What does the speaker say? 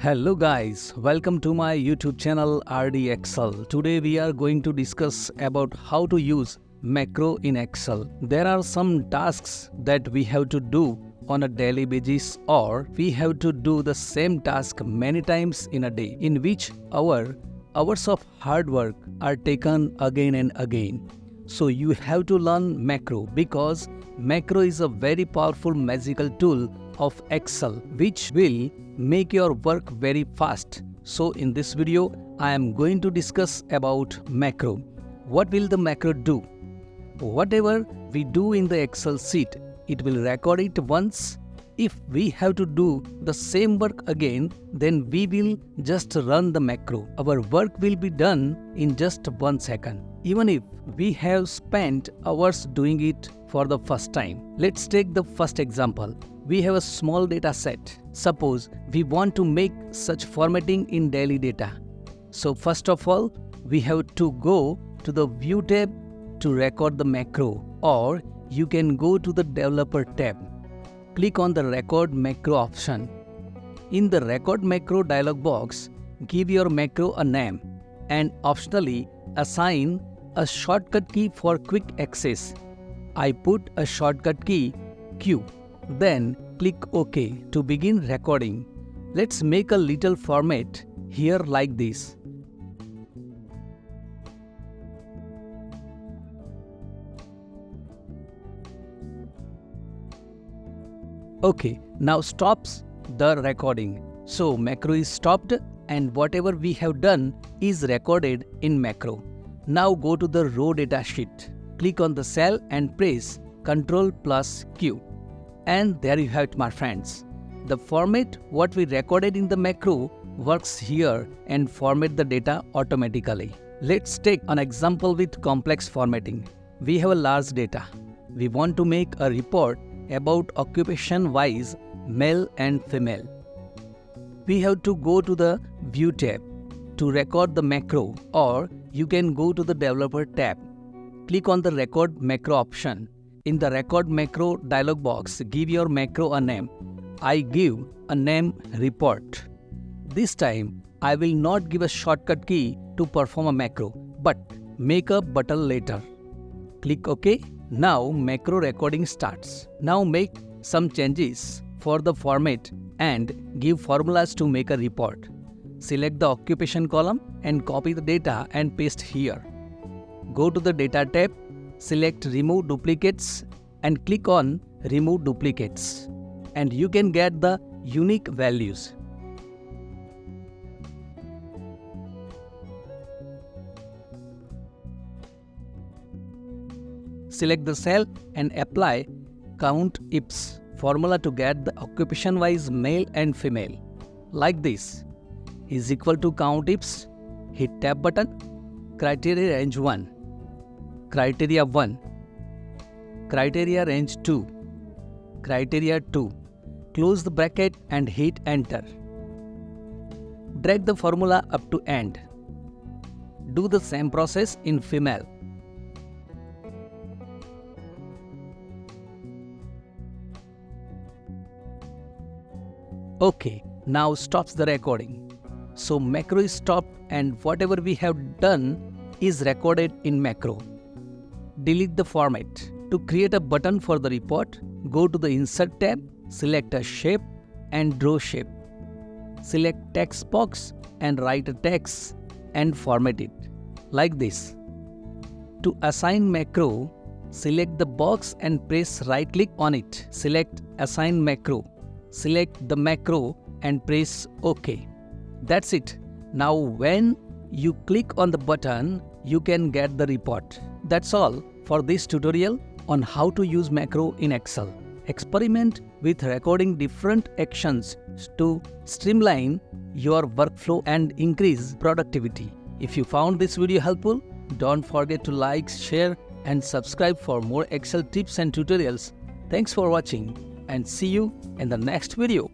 Hello guys, welcome to my YouTube channel RD Excel. Today we are going to discuss about how to use macro in Excel. There are some tasks that we have to do on a daily basis, or we have to do the same task many times in a day, in which our hours of hard work are taken again and again. So you have to learn macro, because macro is a very powerful magical tool of Excel which will make your work very fast. So in this video I am going to discuss about macro. What will the macro do? Whatever we do in the Excel sheet, it will record it once. If we have to do the same work again, then we will just run the macro. Our work will be done in just 1 second, even if we have spent hours doing it for the first time. Let's take the first example. We have a small data set. Suppose we want to make such formatting in daily data. So first of all, we have to go to the View tab to record the macro, or you can go to the Developer tab. Click on the Record Macro option. In the Record Macro dialog box, give your macro a name and optionally assign a shortcut key for quick access. I put a shortcut key Q. Then click OK to begin recording. Let's make a little format here like this. Okay, now stops the recording. So macro is stopped and whatever we have done is recorded in macro. Now go to the raw data sheet. Click on the cell and press Ctrl+Q. And there you have it, my friends. The format what we recorded in the macro works here and format the data automatically. Let's take an example with complex formatting. We have a large data. We want to make a report about occupation-wise male and female. We have to go to the View tab to record the macro, or you can go to the Developer tab. Click on the Record Macro option. In the Record Macro dialog box, give your macro a name. I give a name Report. This time, I will not give a shortcut key to perform a macro, but make a button later. Click OK. Now macro recording starts. Now make some changes for the format and give formulas to make a report. Select the occupation column and copy the data and paste here. Go to the Data tab. Select Remove Duplicates and click on Remove Duplicates, and you can get the unique values. Select the cell and apply Count IPS formula to get the occupation-wise male and female. Like this. Is equal to Count IPS. Hit Tab button. Criteria range 1. Criteria 1, Criteria range 2, Criteria 2. Close the bracket and hit Enter. Drag the formula up to end. Do the same process in female. Okay, now stops the recording. So macro is stopped and whatever we have done is recorded in macro. Delete the format. To create a button for the report, go to the Insert tab, select a shape and draw shape. Select text box and write a text and format it like this. To assign macro, select the box and press right click on it. Select Assign Macro. Select the macro and press OK. That's it. Now when you click on the button, you can get the report. That's all for this tutorial on how to use macro in Excel. Experiment with recording different actions to streamline your workflow and increase productivity. If you found this video helpful, don't forget to like, share and subscribe for more Excel tips and tutorials. Thanks for watching and see you in the next video.